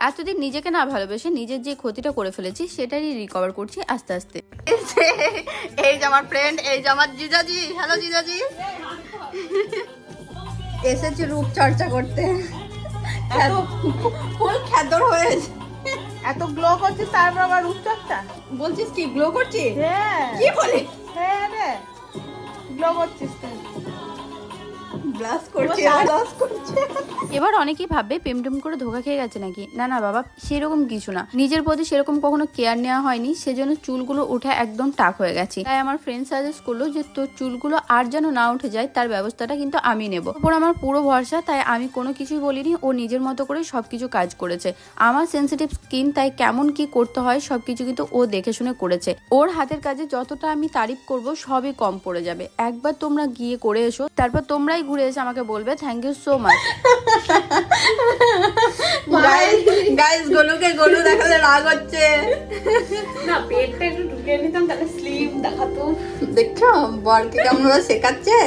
এতদিন নিজেকে না ভালোবেসে নিজের যে ক্ষতিটা করে ফেলেছি সেটারই রিকভার করছি আস্তে আস্তে। এই যে আমার ফ্রেন্ড, এই যে আমার জিজাজি। হ্যালো জিজাজি। এসেছি রূপচর্চা করতে। ফুল খ্যাদর হয়েছে। এত গ্লো করছিস তারপর আবার রূপচর্চা বলছিস কি গ্লো করছি? হ্যাঁ কি বলে? হ্যাঁ রে গ্লো করছিস তুই ব্লাস করছি, ব্লাস করছি। এবার অনেকেই ভাববে প্রেম টেম করে ধোকা খেয়ে গেছে নাকি। না না বাবা, সেরকম কিছু না। নিজের প্রতি সেরকম কখনো কেয়ার নেওয়া হয়নি, সেজন্য চুলগুলো উঠে একদম টাক হয়ে গেছে। তাই আমার ফ্রেন্ড সাজেস্ট করলো যে তোর চুলগুলো আর যেন না উঠে যায়, তার ব্যবস্থাটা কিন্তু আমি নেব। ওপর আমার পুরো ভরসা, তাই আমি কোনো কিছুই বলিনি। ও নিজের মতো করে সবকিছু কাজ করেছে। আমার সেন্সিটিভ স্কিন, তাই কেমন কি করতে হয় সবকিছু কিন্তু ও দেখে শুনে করেছে। ওর হাতের কাজে যতটা আমি তারিফ করব সবই কম পড়ে যাবে। একবার তোমরা গিয়ে করে এসো, তারপর তোমরাই ঘুরে এসে আমাকে বলবে thank you so much. Guys গোলুকে গোলু দেখালে রাগ হচ্ছে না, পেটটা একটু ঢুকে নিতাম তাহলে স্লিম দেখাতো। দেখছো বরকে কেমন শেখাচ্ছে।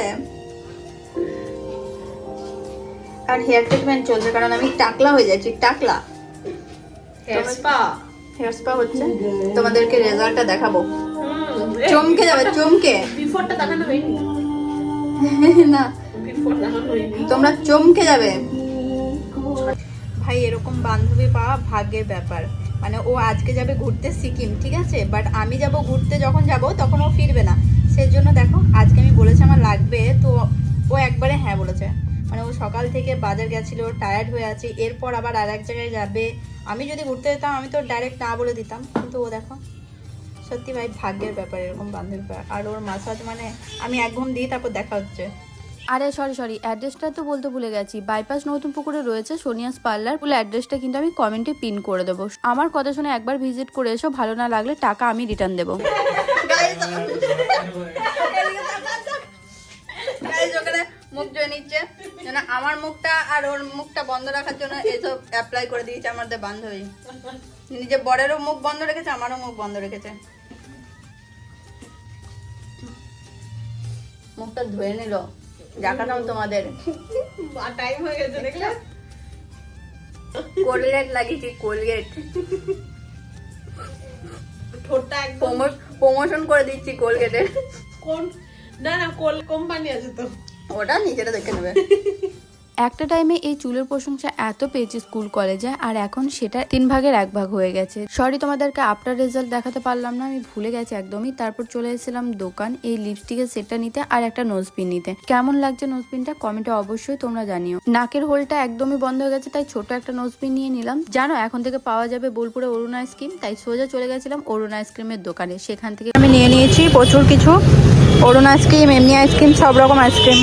আর হেয়ার ট্রিটমেন্ট চলছে কারণ আমি টাকলা হয়ে যাচ্ছি। টাকলা হেয়ার স্পা হচ্ছে, তোমাদেরকে রেজাল্টটা দেখাবো। চমকে যাবে, চমকে। বিফোরটা দেখানো হয়নি না, বিফোর দেখানো হয়নি। তোমরা চমকে যাবে। ভাই এরকম বান্ধবী পাওয়া ভাগ্যের ব্যাপার। মানে ও আজকে যাবে ঘুরতে সিকিম, ঠিক আছে, বাট আমি যাব ঘুরতে, যখন যাব তখন ও ফিরবে না। সেজন্য দেখো আজকে আমি বলেছি আমার লাগবে, তো ও একবারে হ্যাঁ বলেছে। মানে ও সকাল থেকে বাজার গেছিল, টায়ার্ড হয়ে আছে, এরপর আবার আর এক জায়গায় যাবে। আমি যদি ঘুরতে যেতাম আমি তো ডাইরেক্ট না বলে দিতাম, কিন্তু ও দেখো সত্যি ভাই ভাগ্যের ব্যাপার এরকম বান্ধবী পাওয়া। আর ওর মাসাজ মানে আমি 1 ঘন্টা দিই, তারপর দেখা হচ্ছে। আরে সরি অ্যাড্রেসটা তো বলতে ভুলে গেছি। বাইপাস নতুন পুকুরে রয়েছে সোনিয়াস পার্লার। ফুল অ্যাড্রেসটা কিন্তু আমি কমেন্টে পিন করে দেবো। আমার কথা শুনে একবার ভিজিট করে এসো, ভালো না লাগলে টাকা আমি রিটার্ন দেবো। মুখ ধুয়ে নিচ্ছে, আমার মুখটা আর ওর মুখটা বন্ধ রাখার জন্য এসব অ্যাপ্লাই করে দিয়েছে আমাদের বান্ধবী। নিজের বরেরও মুখ বন্ধ রেখেছে, আমারও মুখ বন্ধ রেখেছে। মুখটা ধুয়ে নিল, দেখাতাম তোমাদের। টাইম হয়ে গেছে দেখলে। কোলগেট লাগিয়েছি, কোলগেট। ঠোঁটটা একদম প্রমোশন করে দিচ্ছি কোলগেটের। কোন না না কোল কোম্পানি আছে তো, ওটা নিজেরা দেখে নেবে। একটা টাইমে এই চুলের প্রশংসা এত পেয়েছি স্কুল কলেজে, আর এখন সেটা 3 ভাগের 1 ভাগ হয়ে গেছে। সরি তোমাদেরকে আফটার রেজাল্ট দেখাতে পারলাম না, আমি ভুলে গেছি একদমই। তারপর চলে এসেছিলাম দোকান এই লিপস্টিকের সেটটা নিতে আর একটা নোজপিন নিতে। কেমন লাগছে নোজপিনটা কমেন্টে অবশ্যই তোমরা জানিও। নাকের হোলটা একদমই বন্ধ হয়ে গেছে, তাই ছোট একটা নোজপিন নিয়ে নিলাম। জানো এখন থেকে পাওয়া যাবে বোলপুরে অরুণ আইসক্রিম, তাই সোজা চলে গেছিলাম অরুণ আইসক্রিমের দোকানে। সেখান থেকে আমি নিয়ে নিয়েছি প্রচুর কিছু অরুণ আইসক্রিম, এমনি আইসক্রিম, সব রকম আইসক্রিম।